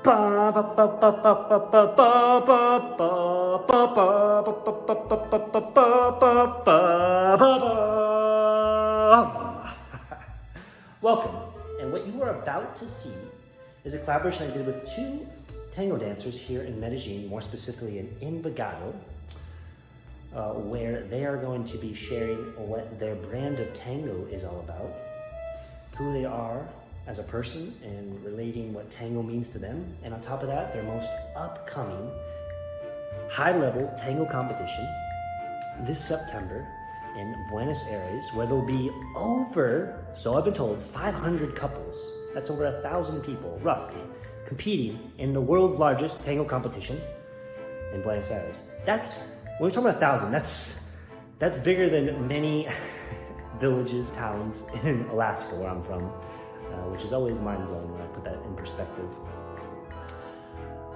Welcome, and what you are about to see is a collaboration I did with two tango dancers here in Medellín, more specifically in Envigado, where they are going to be sharing what their brand of tango is all about, who they are as a person, and relating what tango means to them. And on top of that, their most upcoming high-level tango competition this September in Buenos Aires, where there'll be over, so I've been told, 500 couples. That's over 1,000 people, roughly, competing in the world's largest tango competition in Buenos Aires. When we're talking about 1,000, that's bigger than many villages, towns in Alaska, where I'm from, which is always mind-blowing when I put that in perspective.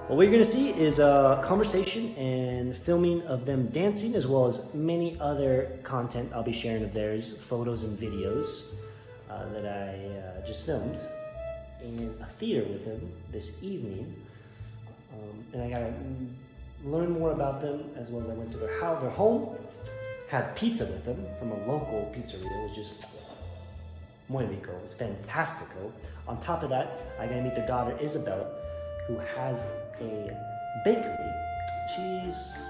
What we're gonna see is a conversation and filming of them dancing, as well as many other content I'll be sharing of theirs, photos and videos that I just filmed in a theater with them this evening. And I gotta learn more about them, as well as I went to their home, had pizza with them from a local pizzeria, which is muy rico, it's fantastico. On top of that, I gotta meet the daughter, Isabella, who has a bakery. She's,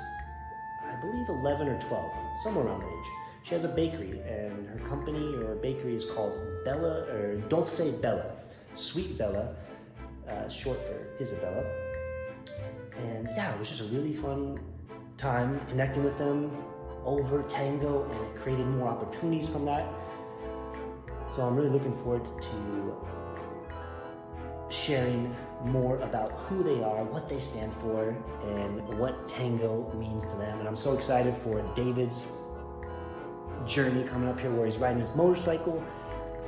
I believe, 11 or 12, somewhere around that age. She has a bakery, and her company or bakery is called Dulce Bella, Sweet Bella, short for Isabella. And yeah, it was just a really fun time connecting with them over tango, and it created more opportunities from that. So I'm really looking forward to sharing more about who they are, what they stand for, and what tango means to them. And I'm so excited for David's journey coming up here, where he's riding his motorcycle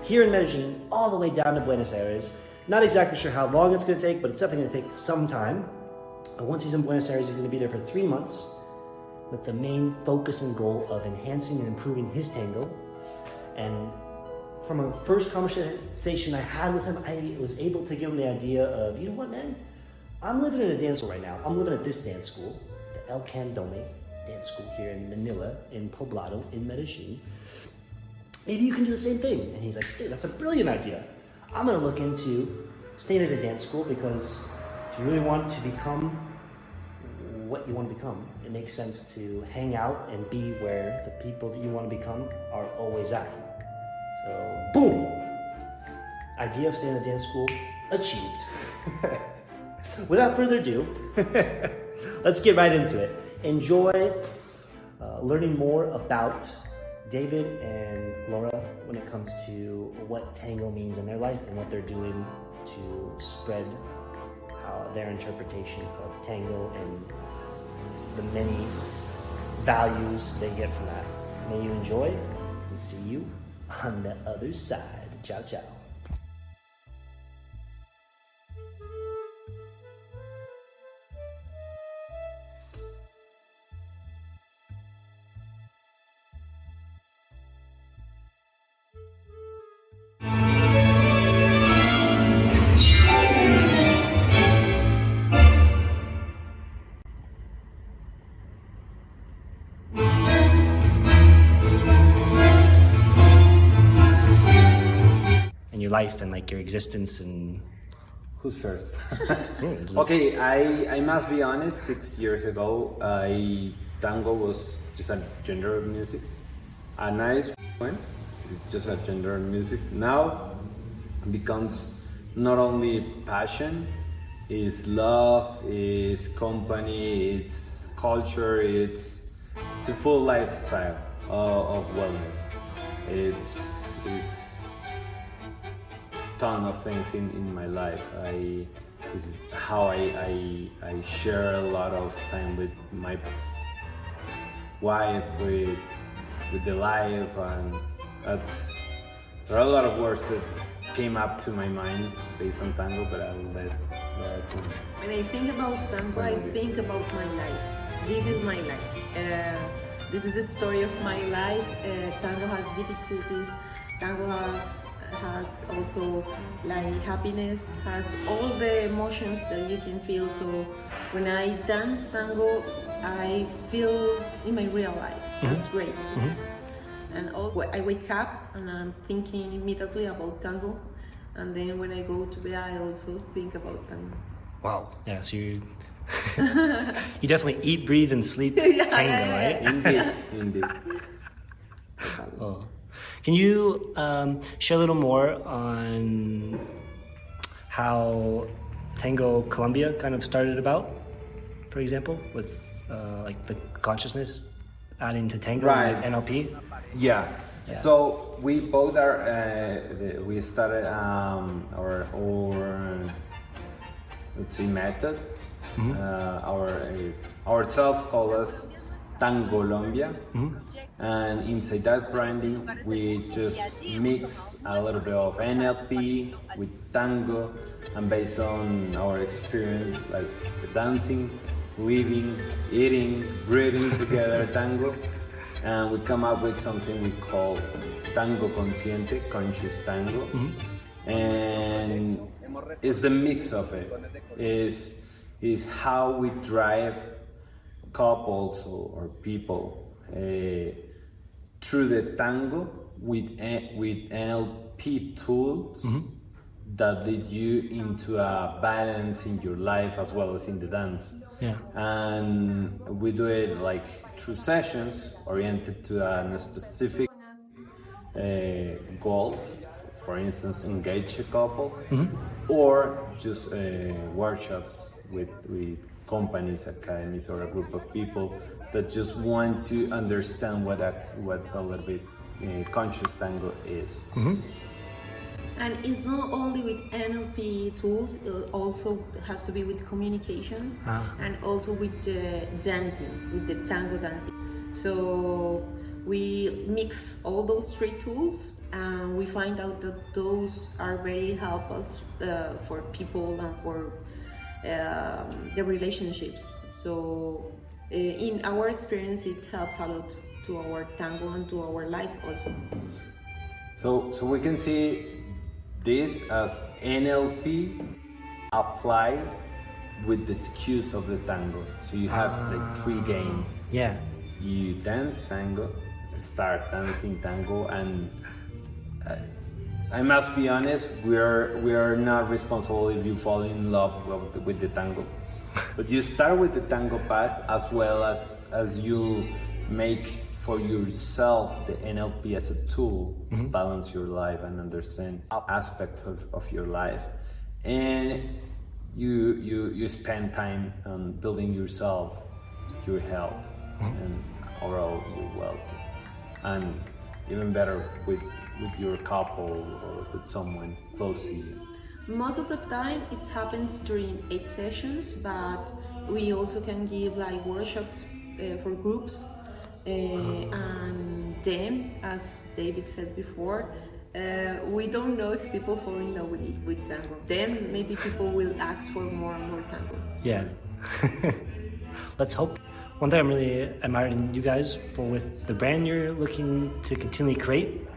here in Medellín all the way down to Buenos Aires. Not exactly sure how long it's gonna take, but it's definitely gonna take some time. Once he's in Buenos Aires, he's gonna be there for 3 months with the main focus and goal of enhancing and improving his tango. And from a first conversation I had with him, I was able to give him the idea of, you know what, man? I'm living in a dance school right now. I'm living at this dance school, the El Candome dance school here in Manila, in Poblado, in Medellín. Maybe you can do the same thing. And he's like, dude, that's a brilliant idea. I'm gonna look into staying at a dance school, because if you really want to become what you want to become, it makes sense to hang out and be where the people that you want to become are always at. So, boom! Idea of staying at dance school achieved. Without further ado, let's get right into it. Enjoy learning more about David and Laura when it comes to what tango means in their life and what they're doing to spread their interpretation of tango and the many values they get from that. May you enjoy, and see you on the other side. Ciao, ciao. Life and like your existence. And who's first? Okay, I must be honest, 6 years ago, tango was just a genre of music, a nice one, just a genre of music. Now it becomes not only passion, it's love, it's company, it's culture, it's a full lifestyle of wellness. It's ton of things in my life. This is how I share a lot of time with my wife, with the life, and there are a lot of words that came up to my mind based on tango, but I will let when I think about tango, I think about my life. This is my life. This is the story of my life. Tango has difficulties. Tango has has also like happiness, has all the emotions that you can feel. So when I dance tango, I feel in my real life. That's great. And also I wake up and I'm thinking immediately about tango. And then when I go to bed, I also think about tango. Wow. Yeah, so you you definitely eat, breathe, and sleep tango, right? Indeed. Oh. Can you share a little more on how Tango Colombia kind of started about, for example, with like the consciousness adding to tango, Right. like NLP? Yeah. So we both are. We started our let's say method. Our self call us Tangolombia, and inside that branding we just mix a little bit of NLP with tango, and based on our experience, like dancing, living, eating, breathing together, tango, and we come up with something we call tango consciente, conscious tango, and it's the mix of it. Is how we drive couples or people through the tango with NLP tools that lead you into a balance in your life as well as in the dance. Yeah. And we do it like through sessions oriented to a specific goal. For instance, engage a couple, or just workshops with companies, academies, or a group of people that just want to understand what a little bit conscious tango is. And it's not only with NLP tools, it also has to be with communication and also with the dancing, with the tango dancing. So we mix all those three tools and we find out that those are very helpful for people and for the relationships. So in our experience, it helps a lot to our tango and to our life also. So we can see this as NLP applied with the cues of the tango. So you have like three games. Yeah. You dance tango, start dancing tango, and I must be honest, we are not responsible if you fall in love with the tango. But you start with the tango path as well as you make for yourself the NLP as a tool to balance your life and understand aspects of your life. And you spend time on building yourself, your health, and overall your wealth. And even better with your couple or with someone close to you. Most of the time it happens during 8 sessions, but we also can give like workshops for groups. And then, as David said before, we don't know if people fall in love with tango. Then maybe people will ask for more and more tango. Yeah. Let's hope. One thing I'm really admiring you guys for with the brand you're looking to continually create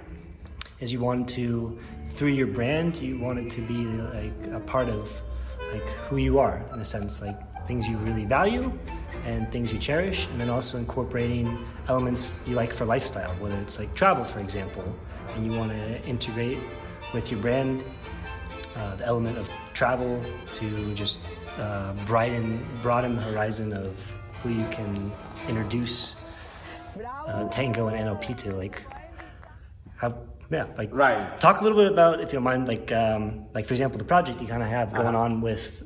is you want to, through your brand, you want it to be like a part of like who you are, in a sense, like things you really value and things you cherish, and then also incorporating elements you like for lifestyle, whether it's like travel, for example, and you want to integrate with your brand the element of travel to just broaden the horizon of who you can introduce tango and NLP to, like have. Yeah, like right. Talk a little bit about, if you don't mind, like for example, the project you kind of have going on with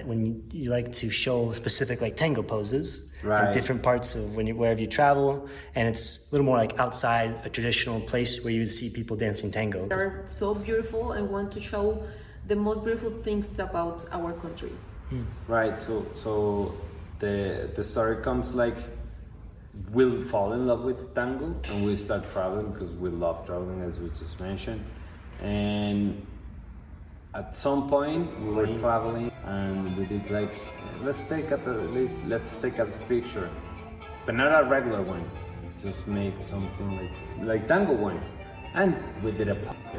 when you like to show specific like tango poses in different parts of wherever you travel, and it's a little more like outside a traditional place where you would see people dancing tango. They're so beautiful and want to show the most beautiful things about our country. Right. So the story comes like, we'll fall in love with tango and we start traveling because we love traveling, as we just mentioned. And at some point we were traveling and we did like, let's take up a picture, but not a regular one. Just make something like tango one, and we did a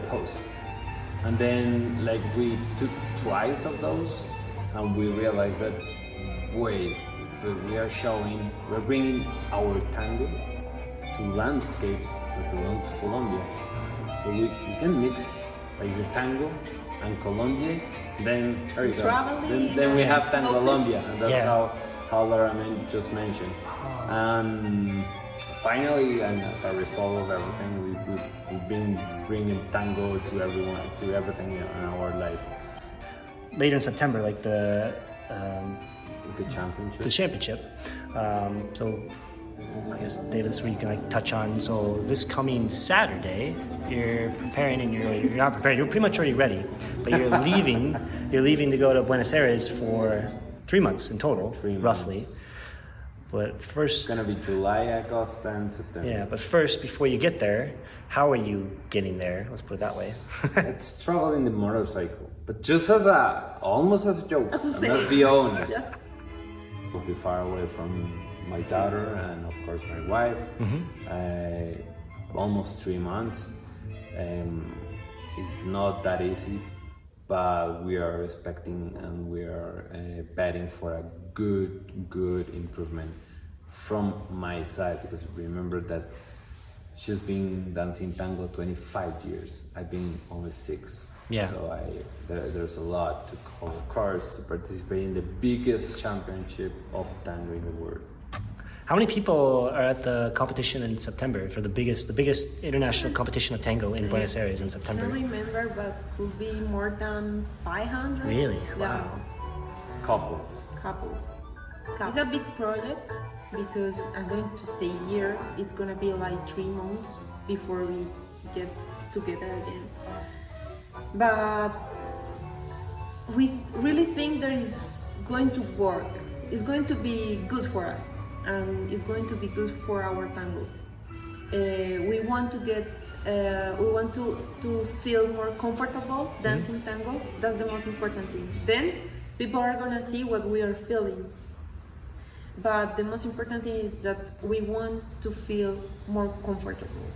pose. And then like we took twice of those, and we realized that wait, we're bringing our tango to landscapes that belong to Colombia. So we can mix like the tango and Colombia. Then there you go. Then we have Tangolombia, and that's how Laura just mentioned. And finally, and as a result of everything, we've been bringing tango to everyone, to everything in our life. Later in September, like the championship. So I guess David, where you can like touch on. So this coming Saturday, you're preparing, and you're not prepared. You're pretty much already ready, but you're leaving. You're leaving to go to Buenos Aires for 3 months in total, roughly. But first, it's gonna be July, August, and September. Yeah, but first, before you get there, how are you getting there? Let's put it that way. It's traveling the motorcycle, but just almost as a joke. Let's be honest. Yes. We'll be far away from my daughter and of course my wife. Almost 3 months. It's not that easy, but we are expecting and we are betting for a good improvement from my side, because remember that she's been dancing tango 25 years. I've been only 6. Yeah. So there's a lot of course, to participate in the biggest championship of tango in the world. How many people are at the competition in September for the biggest international competition of tango in Buenos Aires in September? I don't remember, but could be more than 500. Really? Yeah. Wow. Couples. It's a big project because I'm going to stay here. It's gonna be like 3 months before we get together again. But we really think that is going to work. It's going to be good for us, and it's going to be good for our tango. We want to feel more comfortable dancing tango. That's the most important thing. Then people are gonna see what we are feeling. But the most important thing is that we want to feel more comfortable.